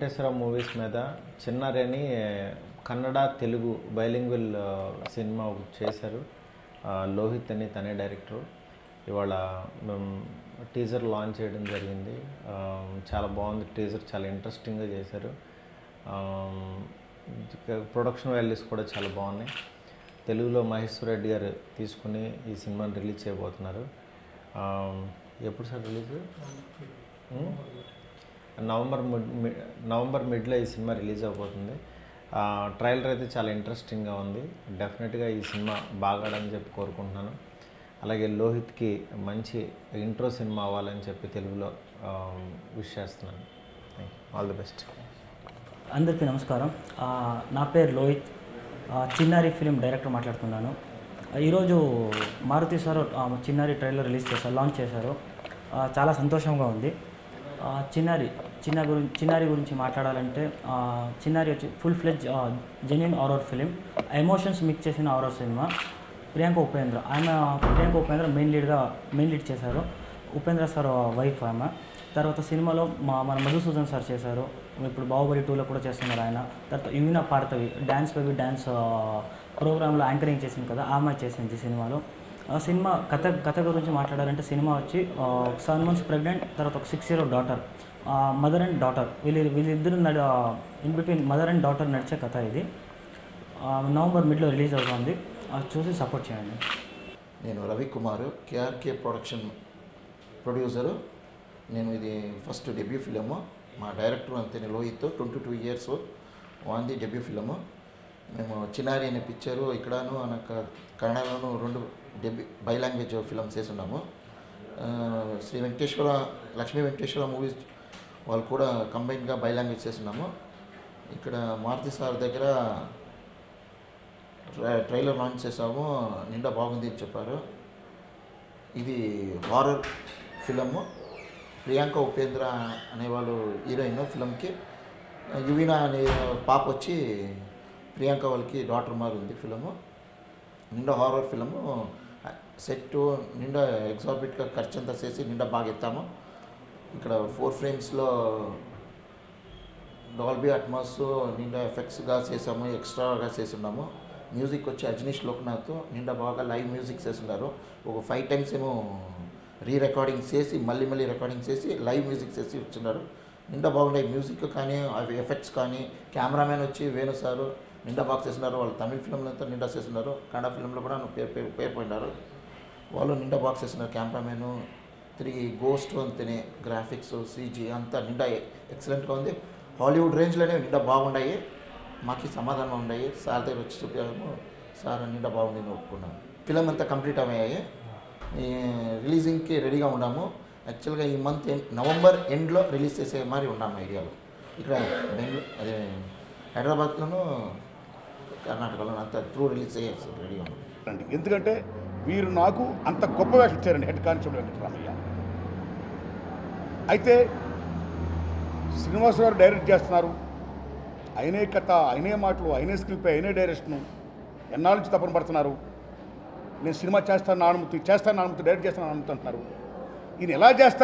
Venkateswara movies మీద చిన్నారి అని కన్నడ తెలుగు బైలింగ్వల్ సినిమా చేశారు. లోహిత్ అని తనే డైరెక్టర్. ఇవాళ టీజర్ లాంచ్ చేయడం జరిగింది. చాలా బాగుంది టీజర్, చాలా ఇంట్రెస్టింగ్గా చేశారు. ప్రొడక్షన్ వాల్యూస్ కూడా చాలా బాగున్నాయి. తెలుగులో మహేశ్వర్ రెడ్డి గారు తీసుకుని ఈ సినిమాని రిలీజ్ చేయబోతున్నారు. ఎప్పుడు సార్ రిలీజ్? నవంబర్ మిడ్లో ఈ సినిమా రిలీజ్ అవబోతుంది. ట్రైలర్ అయితే చాలా ఇంట్రెస్టింగ్గా ఉంది. డెఫినెట్గా ఈ సినిమా బాగాడని చెప్పి కోరుకుంటున్నాను. అలాగే లోహిత్కి మంచి ఇంట్రో సినిమా అవ్వాలని చెప్పి తెలుగులో విష్ చేస్తున్నాను. All the best. అందరికీ నమస్కారం. నా పేరు లోహిత్, చిన్నారి ఫిలిం డైరెక్టర్ మాట్లాడుతున్నాను. ఈరోజు Maruthi sir Chinnari trailer release చేశారు, లాంచ్ చేశారు. చాలా సంతోషంగా ఉంది. చిన్నారి గురించి మాట్లాడాలంటే చిన్నారి వచ్చి full fledge genuine horror film, emotions mix చేసిన horror cinema. Priyanka Upendra main lead చేశారు. ఉపేంద్ర సార్ వైఫ్ ఆమె. తర్వాత సినిమాలో మన మధుసూదన్ సార్ చేశారు. ఇప్పుడు బాహుబలి 2లో కూడా చేస్తున్నారు ఆయన. తర్వాత యువీనా పార్థవి డ్యాన్స్ బేబీ డ్యాన్స్ ప్రోగ్రాంలో యాంకరింగ్ చేసింది కదా, ఆమె చేసింది సినిమాలో. సినిమా కథ గురించి మాట్లాడాలంటే సినిమా వచ్చి 7 months ప్రెగ్నెంట్, తర్వాత ఒక 6-year-old daughter, mother and daughter, వీళ్ళిద్దరు in between mother and daughter నడిచే కథ ఇది. నవంబర్ మిడ్లో రిలీజ్ అవుతుంది. చూసి సపోర్ట్ చేయండి. నేను రవికుమార్, కేఆర్కే ప్రొడక్షన్ ప్రొడ్యూసరు. నేను ఇది ఫస్ట్ డెబ్యూ ఫిలిము. మా డైరెక్టర్ అంతే లోహిత్, 22 years వాంది డెబ్యూ ఫిలిము. మేము చిన్నారి అనే పిక్చరు ఇక్కడను కన్నడలోను 2 బై లాంగ్వేజ్ ఫిల్మ్స్ చేస్తున్నాము. శ్రీ వెంకటేశ్వర, లక్ష్మీ వెంకటేశ్వర మూవీస్ వాళ్ళు కూడా కంబైన్గా బై లాంగ్వేజ్ చేస్తున్నాము. ఇక్కడ మారుతి సార్ దగ్గర ట్రైలర్ లాంచ్ చేసాము, నిండా బాగుంది అని చెప్పారు. ఇది హారర్ ఫిలము. ప్రియాంక ఉపేంద్ర అనేవాళ్ళు హీరోయిన్ ఫిలంకి. యువీనా అనే పాప వచ్చి ప్రియాంక వాళ్ళకి డాటర్ మారి ఉంది ఫిలము. నిండా హారర్ ఫిలము. సెట్ నిండా ఎగ్జాబిట్గా ఖర్చు అంతా చేసి నిండా బాగా ఎత్తాము. ఇక్కడ 4 frames డాల్బీ అట్మాస్ నిండా ఎఫెక్ట్స్గా చేసాము, ఎక్స్ట్రాగా చేస్తున్నాము. మ్యూజిక్ వచ్చి అజనీష్ లోక్నాథ్ నిండా బాగా లైవ్ మ్యూజిక్ చేస్తున్నారు. ఒక 5 times ఏమో రికార్డింగ్ చేసి మళ్ళీ రికార్డింగ్ చేసి లైవ్ మ్యూజిక్ చేసి వచ్చినారు. నిండా బాగున్నాయి మ్యూజిక్ కానీ అవి ఎఫెక్ట్స్ కానీ. కెమెరామెన్ వచ్చి వేణు సారు నిండా బాగా చేస్తున్నారు. వాళ్ళు తమిళ ఫిల్మ్లో అంతా నిండా చేస్తున్నారు. కన్నడ ఫిల్మ్లో కూడా పేరు పోయినారు. వాళ్ళు నిండా బాగా చేస్తున్నారు. కెమెరామెన్ తిరిగి గోస్ట్ అంతనే గ్రాఫిక్స్ CG అంతా నిండా ఎక్సలెంట్గా ఉంది. హాలీవుడ్ రేంజ్లోనే నిండా బాగున్నాయి. మాకు సమాధానం ఉన్నాయి. సార్ దగ్గర వచ్చి చూపాము, సార్ నిండా బాగుంది అని ఒప్పుకున్నాము. ఫిలిం అంతా కంప్లీట్ అయ్యాయి. రిలీజింగ్కి రెడీగా ఉన్నాము. యాక్చువల్గా ఈ మంత్ నవంబర్ ఎండ్లో రిలీజ్ చేసే మరి ఉన్నాము ఐడియాలో. ఇక్కడ బెంగళూరు, అదే హైదరాబాద్లోనూ కర్ణాటకలో అంతా త్రూ రిలీజ్ చేయాల్సి రెడీగా ఉన్నాం. ఎందుకంటే వీరు నాకు అంత గొప్ప వేషం ఇచ్చారండి, హెడ్ కానిస్టేబుల్ వెంకటరామయ్య. అయితే శ్రీనివాస్ గారు డైరెక్ట్ చేస్తున్నారు. ఆయనే కథ, ఆయనే మాటలు, ఆయనే స్క్రిప్ట్, ఆయనే డైరెక్షను. ఎన్నాళ్ళ నుంచి తపన పడుతున్నారు. నేను సినిమా చేస్తాను అనుమతి, డైరెక్ట్ చేస్తాను అనుమతి అంటున్నారు. ఈయన ఎలా చేస్తారు?